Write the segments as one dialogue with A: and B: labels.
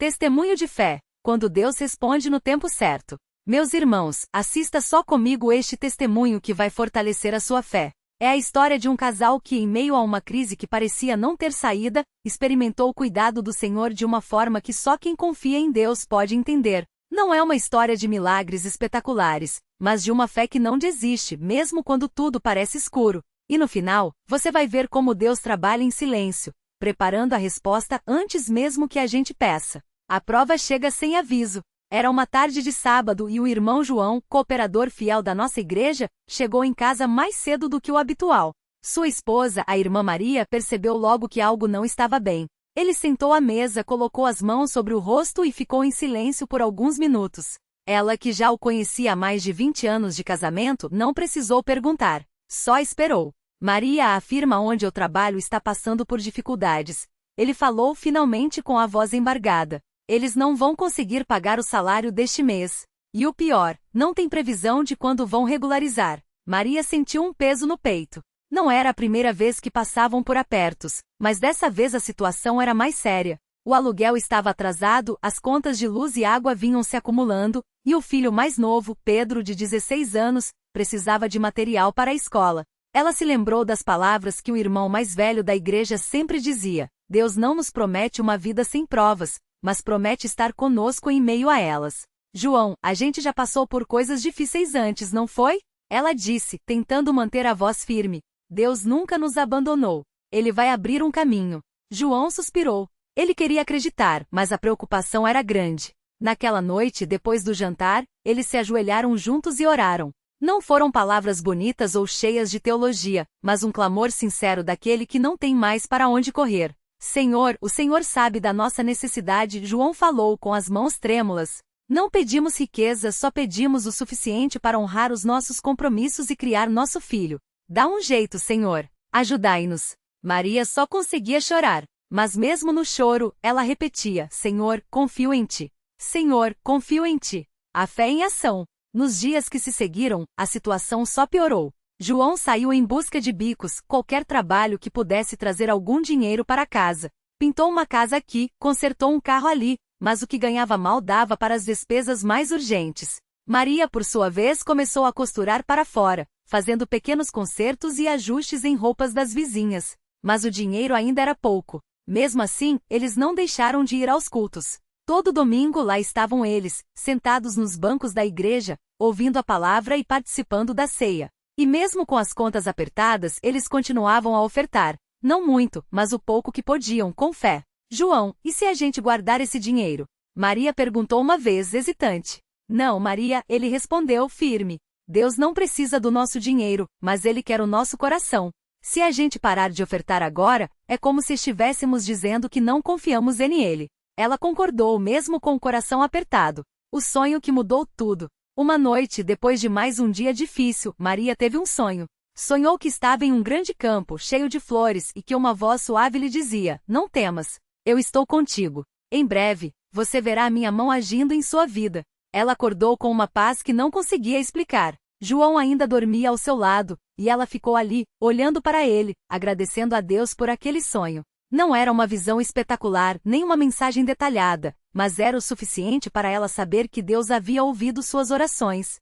A: Testemunho de fé, quando Deus responde no tempo certo. Meus irmãos, assista só comigo este testemunho que vai fortalecer a sua fé. É a história de um casal que, em meio a uma crise que parecia não ter saída, experimentou o cuidado do Senhor de uma forma que só quem confia em Deus pode entender. Não é uma história de milagres espetaculares, mas de uma fé que não desiste, mesmo quando tudo parece escuro. E no final, você vai ver como Deus trabalha em silêncio, preparando a resposta antes mesmo que a gente peça. A prova chega sem aviso. Era uma tarde de sábado e o irmão João, cooperador fiel da nossa igreja, chegou em casa mais cedo do que o habitual. Sua esposa, a irmã Maria, percebeu logo que algo não estava bem. Ele sentou à mesa, colocou as mãos sobre o rosto e ficou em silêncio por alguns minutos. Ela, que já o conhecia há mais de 20 anos de casamento, não precisou perguntar. Só esperou. Maria, afirma, onde eu trabalho está passando por dificuldades. Ele falou finalmente com a voz embargada. Eles não vão conseguir pagar o salário deste mês. E o pior, não tem previsão de quando vão regularizar. Maria sentiu um peso no peito. Não era a primeira vez que passavam por apertos, mas dessa vez a situação era mais séria. O aluguel estava atrasado, as contas de luz e água vinham se acumulando, e o filho mais novo, Pedro, de 16 anos, precisava de material para a escola. Ela se lembrou das palavras que o irmão mais velho da igreja sempre dizia: Deus não nos promete uma vida sem provas, mas promete estar conosco em meio a elas. João, a gente já passou por coisas difíceis antes, não foi? Ela disse, tentando manter a voz firme. Deus nunca nos abandonou. Ele vai abrir um caminho. João suspirou. Ele queria acreditar, mas a preocupação era grande. Naquela noite, depois do jantar, eles se ajoelharam juntos e oraram. Não foram palavras bonitas ou cheias de teologia, mas um clamor sincero daquele que não tem mais para onde correr. Senhor, o Senhor sabe da nossa necessidade, João falou com as mãos trêmulas. Não pedimos riqueza, só pedimos o suficiente para honrar os nossos compromissos e criar nosso filho. Dá um jeito, Senhor. Ajudai-nos. Maria só conseguia chorar. Mas mesmo no choro, ela repetia, Senhor, confio em Ti. Senhor, confio em Ti. A fé em ação. Nos dias que se seguiram, a situação só piorou. João saiu em busca de bicos, qualquer trabalho que pudesse trazer algum dinheiro para casa. Pintou uma casa aqui, consertou um carro ali, mas o que ganhava mal dava para as despesas mais urgentes. Maria, por sua vez, começou a costurar para fora, fazendo pequenos consertos e ajustes em roupas das vizinhas. Mas o dinheiro ainda era pouco. Mesmo assim, eles não deixaram de ir aos cultos. Todo domingo lá estavam eles, sentados nos bancos da igreja, ouvindo a palavra e participando da ceia. E mesmo com as contas apertadas, eles continuavam a ofertar. Não muito, mas o pouco que podiam, com fé. João, e se a gente guardar esse dinheiro? Maria perguntou uma vez, hesitante. Não, Maria, ele respondeu, firme. Deus não precisa do nosso dinheiro, mas Ele quer o nosso coração. Se a gente parar de ofertar agora, é como se estivéssemos dizendo que não confiamos nele. Ela concordou mesmo com o coração apertado. O sonho que mudou tudo. Uma noite, depois de mais um dia difícil, Maria teve um sonho. Sonhou que estava em um grande campo, cheio de flores, e que uma voz suave lhe dizia, não temas, eu estou contigo. Em breve, você verá a minha mão agindo em sua vida. Ela acordou com uma paz que não conseguia explicar. João ainda dormia ao seu lado, e ela ficou ali, olhando para ele, agradecendo a Deus por aquele sonho. Não era uma visão espetacular, nem uma mensagem detalhada, mas era o suficiente para ela saber que Deus havia ouvido suas orações.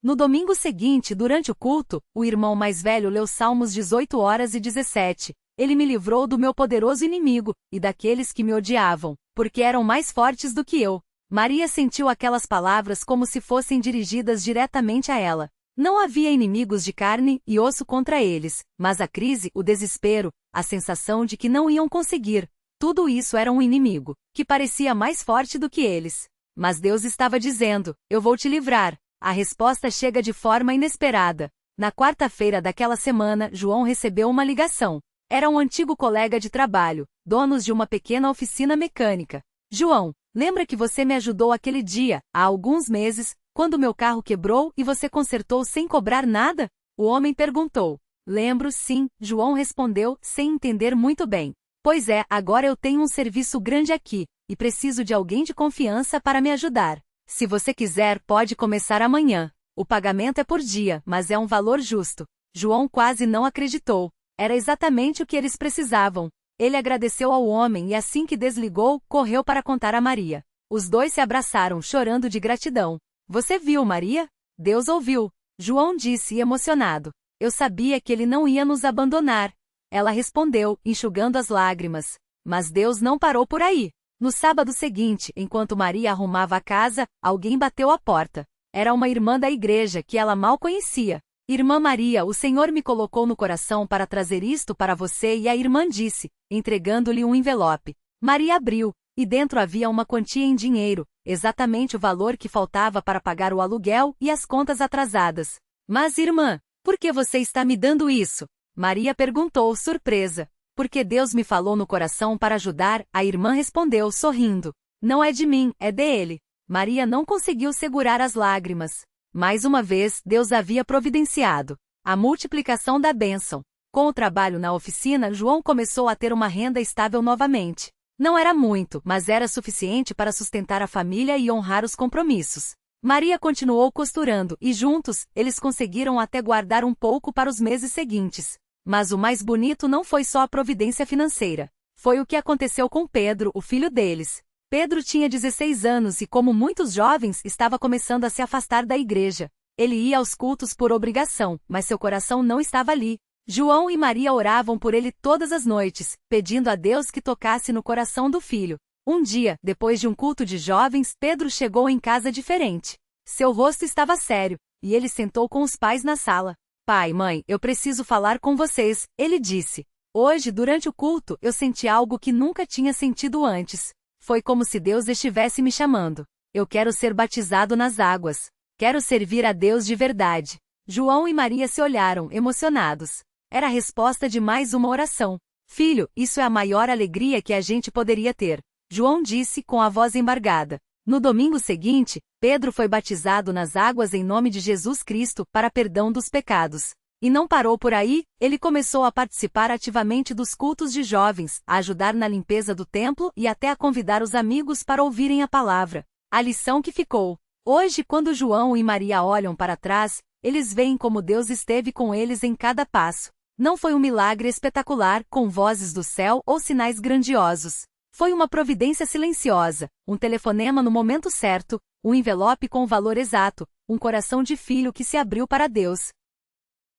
A: No domingo seguinte, durante o culto, o irmão mais velho leu Salmos 18:17. Ele me livrou do meu poderoso inimigo, e daqueles que me odiavam, porque eram mais fortes do que eu. Maria sentiu aquelas palavras como se fossem dirigidas diretamente a ela. Não havia inimigos de carne e osso contra eles, mas a crise, o desespero, a sensação de que não iam conseguir. Tudo isso era um inimigo, que parecia mais forte do que eles. Mas Deus estava dizendo, eu vou te livrar. A resposta chega de forma inesperada. Na quarta-feira daquela semana, João recebeu uma ligação. Era um antigo colega de trabalho, dono de uma pequena oficina mecânica. João, lembra que você me ajudou aquele dia, há alguns meses, quando meu carro quebrou e você consertou sem cobrar nada? O homem perguntou. Lembro, sim, João respondeu, sem entender muito bem. Pois é, agora eu tenho um serviço grande aqui, e preciso de alguém de confiança para me ajudar. Se você quiser, pode começar amanhã. O pagamento é por dia, mas é um valor justo. João quase não acreditou. Era exatamente o que eles precisavam. Ele agradeceu ao homem e assim que desligou, correu para contar a Maria. Os dois se abraçaram, chorando de gratidão. Você viu, Maria? Deus ouviu. João disse emocionado. Eu sabia que ele não ia nos abandonar. Ela respondeu, enxugando as lágrimas. Mas Deus não parou por aí. No sábado seguinte, enquanto Maria arrumava a casa, alguém bateu à porta. Era uma irmã da igreja que ela mal conhecia. Irmã Maria, o Senhor me colocou no coração para trazer isto para você, e a irmã disse, entregando-lhe um envelope. Maria abriu, e dentro havia uma quantia em dinheiro, exatamente o valor que faltava para pagar o aluguel e as contas atrasadas. Mas irmã, por que você está me dando isso? Maria perguntou, surpresa. Porque Deus me falou no coração para ajudar, a irmã respondeu, sorrindo. Não é de mim, é dele. Maria não conseguiu segurar as lágrimas. Mais uma vez, Deus havia providenciado a multiplicação da bênção. Com o trabalho na oficina, João começou a ter uma renda estável novamente. Não era muito, mas era suficiente para sustentar a família e honrar os compromissos. Maria continuou costurando, e juntos, eles conseguiram até guardar um pouco para os meses seguintes. Mas o mais bonito não foi só a providência financeira. Foi o que aconteceu com Pedro, o filho deles. Pedro tinha 16 anos e, como muitos jovens, estava começando a se afastar da igreja. Ele ia aos cultos por obrigação, mas seu coração não estava ali. João e Maria oravam por ele todas as noites, pedindo a Deus que tocasse no coração do filho. Um dia, depois de um culto de jovens, Pedro chegou em casa diferente. Seu rosto estava sério, e ele sentou com os pais na sala. Pai, mãe, eu preciso falar com vocês, ele disse. Hoje, durante o culto, eu senti algo que nunca tinha sentido antes. Foi como se Deus estivesse me chamando. Eu quero ser batizado nas águas. Quero servir a Deus de verdade. João e Maria se olharam, emocionados. Era a resposta de mais uma oração. Filho, isso é a maior alegria que a gente poderia ter. João disse com a voz embargada. No domingo seguinte, Pedro foi batizado nas águas em nome de Jesus Cristo para perdão dos pecados. E não parou por aí, ele começou a participar ativamente dos cultos de jovens, a ajudar na limpeza do templo e até a convidar os amigos para ouvirem a palavra. A lição que ficou. Hoje, quando João e Maria olham para trás, eles veem como Deus esteve com eles em cada passo. Não foi um milagre espetacular, com vozes do céu ou sinais grandiosos. Foi uma providência silenciosa, um telefonema no momento certo, um envelope com o valor exato, um coração de filho que se abriu para Deus.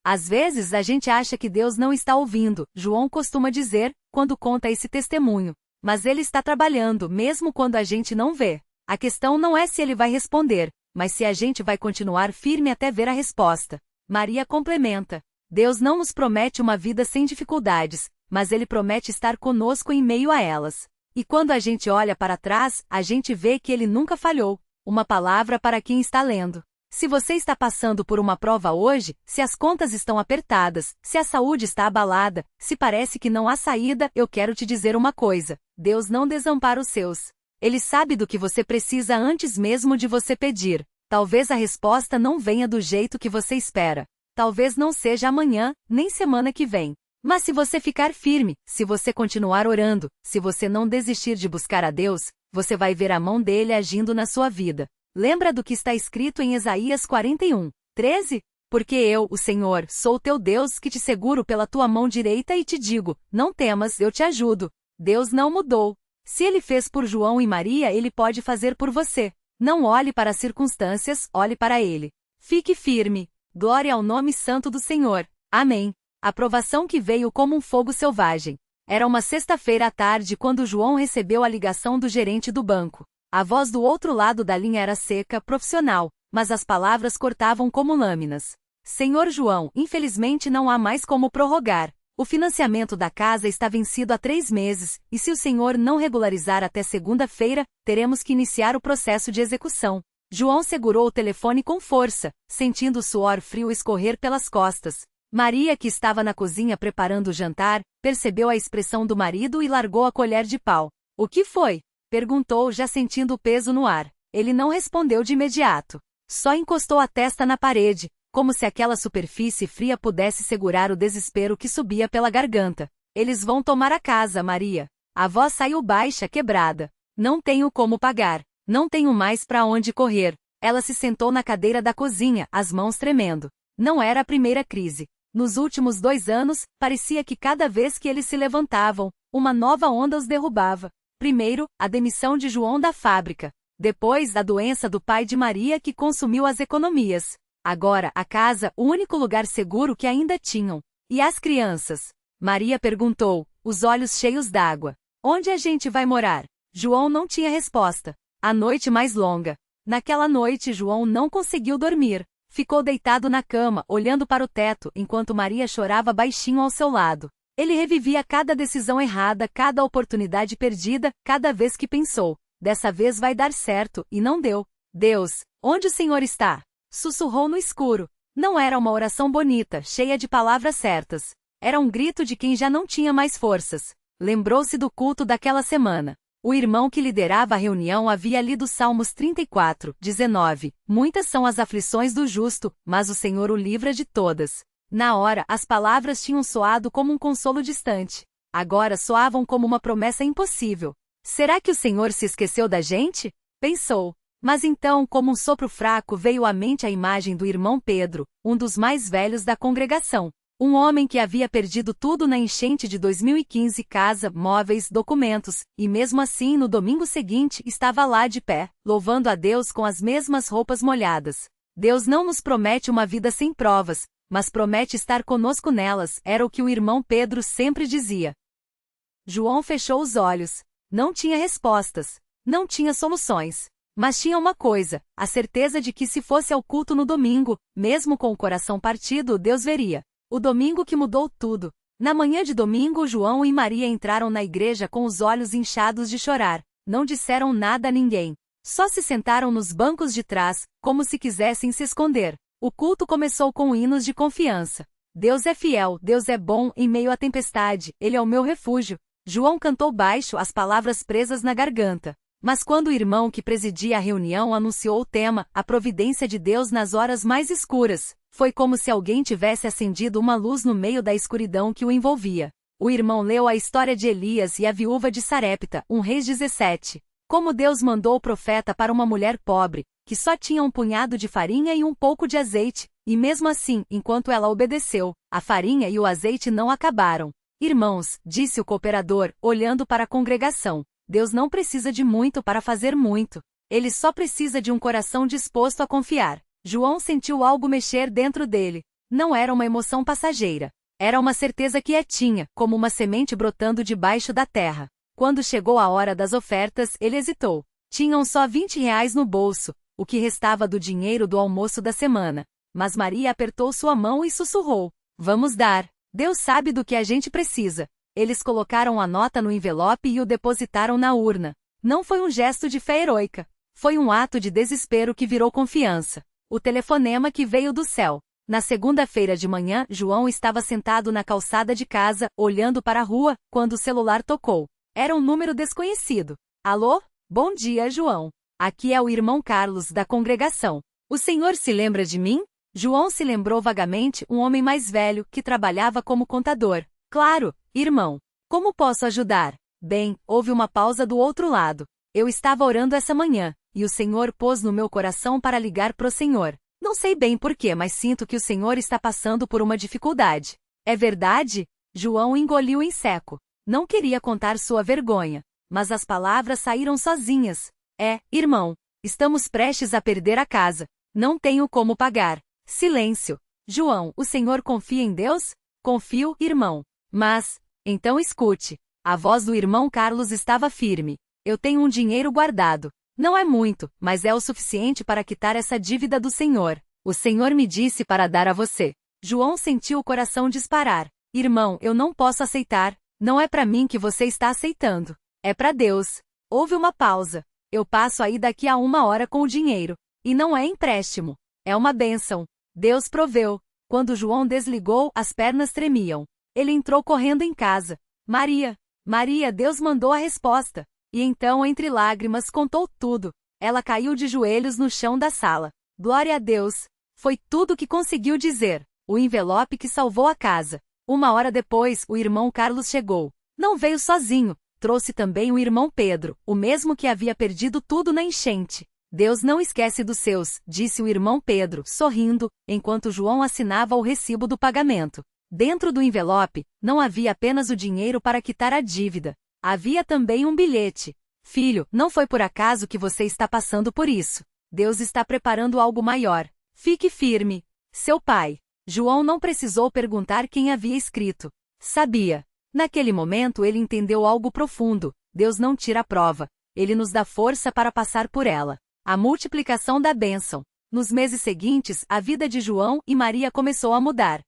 A: Às vezes a gente acha que Deus não está ouvindo, João costuma dizer, quando conta esse testemunho. Mas ele está trabalhando, mesmo quando a gente não vê. A questão não é se ele vai responder, mas se a gente vai continuar firme até ver a resposta. Maria complementa. Deus não nos promete uma vida sem dificuldades, mas ele promete estar conosco em meio a elas. E quando a gente olha para trás, a gente vê que ele nunca falhou. Uma palavra para quem está lendo. Se você está passando por uma prova hoje, se as contas estão apertadas, se a saúde está abalada, se parece que não há saída, eu quero te dizer uma coisa: Deus não desampara os seus. Ele sabe do que você precisa antes mesmo de você pedir. Talvez a resposta não venha do jeito que você espera. Talvez não seja amanhã, nem semana que vem. Mas se você ficar firme, se você continuar orando, se você não desistir de buscar a Deus, você vai ver a mão dele agindo na sua vida. Lembra do que está escrito em Isaías 41:13? Porque eu, o Senhor, sou teu Deus que te seguro pela tua mão direita e te digo, não temas, eu te ajudo. Deus não mudou. Se ele fez por João e Maria, ele pode fazer por você. Não olhe para as circunstâncias, olhe para ele. Fique firme. Glória ao nome santo do Senhor. Amém. A provação que veio como um fogo selvagem. Era uma sexta-feira à tarde quando João recebeu a ligação do gerente do banco. A voz do outro lado da linha era seca, profissional, mas as palavras cortavam como lâminas. Senhor João, infelizmente não há mais como prorrogar. O financiamento da casa está vencido há 3 meses, e se o senhor não regularizar até segunda-feira, teremos que iniciar o processo de execução. João segurou o telefone com força, sentindo o suor frio escorrer pelas costas. Maria, que estava na cozinha preparando o jantar, percebeu a expressão do marido e largou a colher de pau. O que foi? Perguntou, já sentindo o peso no ar. Ele não respondeu de imediato. Só encostou a testa na parede, como se aquela superfície fria pudesse segurar o desespero que subia pela garganta. Eles vão tomar a casa, Maria. A voz saiu baixa, quebrada. Não tenho como pagar. Não tenho mais para onde correr. Ela se sentou na cadeira da cozinha, as mãos tremendo. Não era a primeira crise. Nos últimos 2 anos, parecia que cada vez que eles se levantavam, uma nova onda os derrubava. Primeiro, a demissão de João da fábrica. Depois, a doença do pai de Maria que consumiu as economias. Agora, a casa, o único lugar seguro que ainda tinham. E as crianças? Maria perguntou, os olhos cheios d'água. Onde a gente vai morar? João não tinha resposta. A noite mais longa. Naquela noite, João não conseguiu dormir. Ficou deitado na cama, olhando para o teto, enquanto Maria chorava baixinho ao seu lado. Ele revivia cada decisão errada, cada oportunidade perdida, cada vez que pensou, dessa vez vai dar certo, e não deu. Deus, onde o Senhor está? Sussurrou no escuro. Não era uma oração bonita, cheia de palavras certas. Era um grito de quem já não tinha mais forças. Lembrou-se do culto daquela semana. O irmão que liderava a reunião havia lido Salmos 34, 19. Muitas são as aflições do justo, mas o Senhor o livra de todas. Na hora, as palavras tinham soado como um consolo distante. Agora soavam como uma promessa impossível. Será que o Senhor se esqueceu da gente? Pensou. Mas então, como um sopro fraco, veio à mente a imagem do irmão Pedro, um dos mais velhos da congregação. Um homem que havia perdido tudo na enchente de 2015, casa, móveis, documentos, e mesmo assim no domingo seguinte estava lá de pé, louvando a Deus com as mesmas roupas molhadas. Deus não nos promete uma vida sem provas, mas promete estar conosco nelas, era o que o irmão Pedro sempre dizia. João fechou os olhos. Não tinha respostas. Não tinha soluções. Mas tinha uma coisa, a certeza de que se fosse ao culto no domingo, mesmo com o coração partido, Deus veria. O domingo que mudou tudo. Na manhã de domingo, João e Maria entraram na igreja com os olhos inchados de chorar. Não disseram nada a ninguém. Só se sentaram nos bancos de trás, como se quisessem se esconder. O culto começou com hinos de confiança. Deus é fiel, Deus é bom em meio à tempestade, Ele é o meu refúgio. João cantou baixo, as palavras presas na garganta. Mas quando o irmão que presidia a reunião anunciou o tema, a providência de Deus nas horas mais escuras, foi como se alguém tivesse acendido uma luz no meio da escuridão que o envolvia. O irmão leu a história de Elias e a viúva de Sarepta, 1 Reis 17. Como Deus mandou o profeta para uma mulher pobre, que só tinha um punhado de farinha e um pouco de azeite, e mesmo assim, enquanto ela obedeceu, a farinha e o azeite não acabaram. Irmãos, disse o cooperador, olhando para a congregação, Deus não precisa de muito para fazer muito. Ele só precisa de um coração disposto a confiar. João sentiu algo mexer dentro dele. Não era uma emoção passageira. Era uma certeza quietinha, como uma semente brotando debaixo da terra. Quando chegou a hora das ofertas, ele hesitou. Tinham só R$ 20 no bolso, o que restava do dinheiro do almoço da semana. Mas Maria apertou sua mão e sussurrou. Vamos dar. Deus sabe do que a gente precisa. Eles colocaram a nota no envelope e o depositaram na urna. Não foi um gesto de fé heroica. Foi um ato de desespero que virou confiança. O telefonema que veio do céu. Na segunda-feira de manhã, João estava sentado na calçada de casa, olhando para a rua, quando o celular tocou. Era um número desconhecido. Alô? Bom dia, João. Aqui é o irmão Carlos, da congregação. O senhor se lembra de mim? João se lembrou vagamente, um homem mais velho, que trabalhava como contador. Claro, irmão. Como posso ajudar? Bem, houve uma pausa do outro lado. Eu estava orando essa manhã, e o Senhor pôs no meu coração para ligar pro Senhor. Não sei bem porquê, mas sinto que o Senhor está passando por uma dificuldade. É verdade? João engoliu em seco. Não queria contar sua vergonha, mas as palavras saíram sozinhas. Irmão, estamos prestes a perder a casa. Não tenho como pagar. Silêncio. João, o senhor confia em Deus? Confio, irmão. Mas, então escute. A voz do irmão Carlos estava firme. Eu tenho um dinheiro guardado. Não é muito, mas é o suficiente para quitar essa dívida do Senhor. O Senhor me disse para dar a você. João sentiu o coração disparar. Irmão, eu não posso aceitar. Não é para mim que você está aceitando. É para Deus. Houve uma pausa. Eu passo aí daqui a 1 hora com o dinheiro. E não é empréstimo. É uma bênção. Deus proveu. Quando João desligou, as pernas tremiam. Ele entrou correndo em casa. Maria, Deus mandou a resposta. E então, entre lágrimas, contou tudo. Ela caiu de joelhos no chão da sala. Glória a Deus. Foi tudo o que conseguiu dizer. O envelope que salvou a casa. 1 hora depois, o irmão Carlos chegou. Não veio sozinho. Trouxe também o irmão Pedro, o mesmo que havia perdido tudo na enchente. Deus não esquece dos seus, disse o irmão Pedro, sorrindo, enquanto João assinava o recibo do pagamento. Dentro do envelope, não havia apenas o dinheiro para quitar a dívida. Havia também um bilhete. Filho, não foi por acaso que você está passando por isso. Deus está preparando algo maior. Fique firme. Seu pai. João não precisou perguntar quem havia escrito. Sabia. Naquele momento ele entendeu algo profundo. Deus não tira a prova. Ele nos dá força para passar por ela. A multiplicação da bênção. Nos meses seguintes, a vida de João e Maria começou a mudar.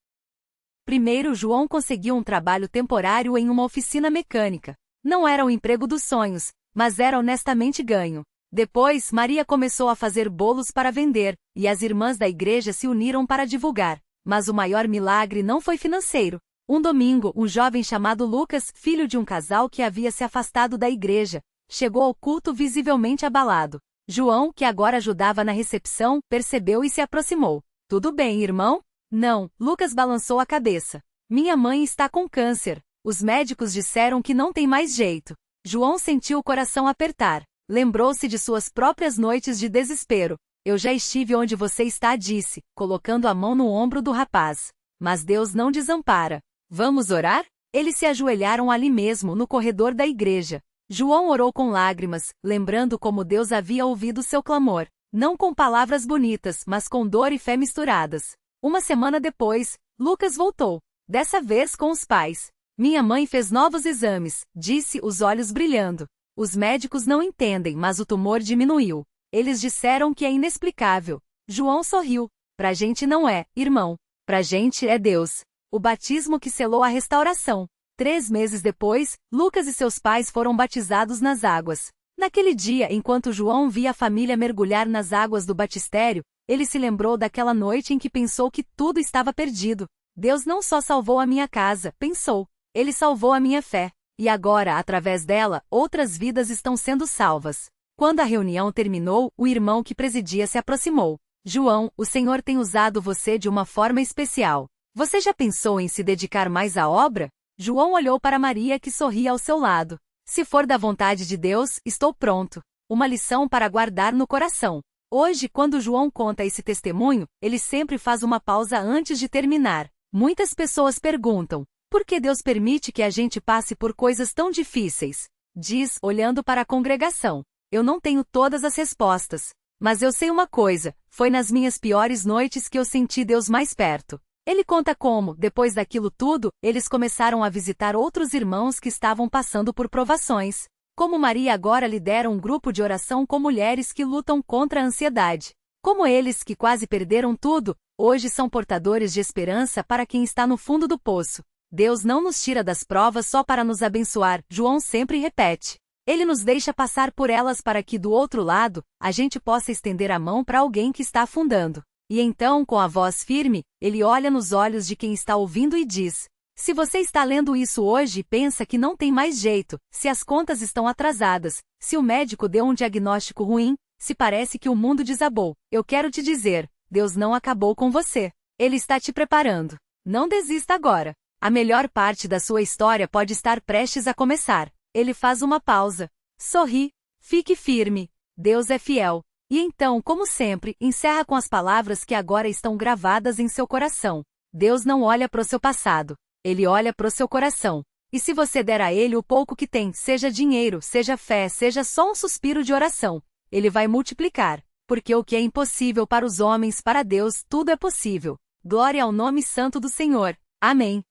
A: Primeiro, João conseguiu um trabalho temporário em uma oficina mecânica. Não era o emprego dos sonhos, mas era honestamente ganho. Depois, Maria começou a fazer bolos para vender, e as irmãs da igreja se uniram para divulgar. Mas o maior milagre não foi financeiro. Um domingo, um jovem chamado Lucas, filho de um casal que havia se afastado da igreja, chegou ao culto visivelmente abalado. João, que agora ajudava na recepção, percebeu e se aproximou. Tudo bem, irmão? Não, Lucas balançou a cabeça. Minha mãe está com câncer. Os médicos disseram que não tem mais jeito. João sentiu o coração apertar. Lembrou-se de suas próprias noites de desespero. Eu já estive onde você está, disse, colocando a mão no ombro do rapaz. Mas Deus não desampara. Vamos orar? Eles se ajoelharam ali mesmo, no corredor da igreja. João orou com lágrimas, lembrando como Deus havia ouvido seu clamor. Não com palavras bonitas, mas com dor e fé misturadas. Uma semana depois, Lucas voltou. Dessa vez com os pais. Minha mãe fez novos exames, disse, os olhos brilhando. Os médicos não entendem, mas o tumor diminuiu. Eles disseram que é inexplicável. João sorriu. Pra gente não é, irmão. Pra gente é Deus. O batismo que selou a restauração. 3 meses depois, Lucas e seus pais foram batizados nas águas. Naquele dia, enquanto João via a família mergulhar nas águas do batistério, ele se lembrou daquela noite em que pensou que tudo estava perdido. Deus não só salvou a minha casa, pensou. Ele salvou a minha fé. E agora, através dela, outras vidas estão sendo salvas. Quando a reunião terminou, o irmão que presidia se aproximou. João, o Senhor tem usado você de uma forma especial. Você já pensou em se dedicar mais à obra? João olhou para Maria que sorria ao seu lado. Se for da vontade de Deus, estou pronto. Uma lição para guardar no coração. Hoje, quando João conta esse testemunho, ele sempre faz uma pausa antes de terminar. Muitas pessoas perguntam, por que Deus permite que a gente passe por coisas tão difíceis? Diz, olhando para a congregação. Eu não tenho todas as respostas. Mas eu sei uma coisa, foi nas minhas piores noites que eu senti Deus mais perto. Ele conta como, depois daquilo tudo, eles começaram a visitar outros irmãos que estavam passando por provações. Como Maria agora lidera um grupo de oração com mulheres que lutam contra a ansiedade. Como eles que quase perderam tudo, hoje são portadores de esperança para quem está no fundo do poço. Deus não nos tira das provas só para nos abençoar, João sempre repete. Ele nos deixa passar por elas para que do outro lado, a gente possa estender a mão para alguém que está afundando. E então, com a voz firme, ele olha nos olhos de quem está ouvindo e diz: se você está lendo isso hoje e pensa que não tem mais jeito, se as contas estão atrasadas, se o médico deu um diagnóstico ruim, se parece que o mundo desabou, eu quero te dizer, Deus não acabou com você. Ele está te preparando. Não desista agora. A melhor parte da sua história pode estar prestes a começar. Ele faz uma pausa. Sorri. Fique firme. Deus é fiel. E então, como sempre, encerra com as palavras que agora estão gravadas em seu coração. Deus não olha para o seu passado. Ele olha para o seu coração. E se você der a ele o pouco que tem, seja dinheiro, seja fé, seja só um suspiro de oração, ele vai multiplicar. Porque o que é impossível para os homens, para Deus, tudo é possível. Glória ao nome santo do Senhor. Amém.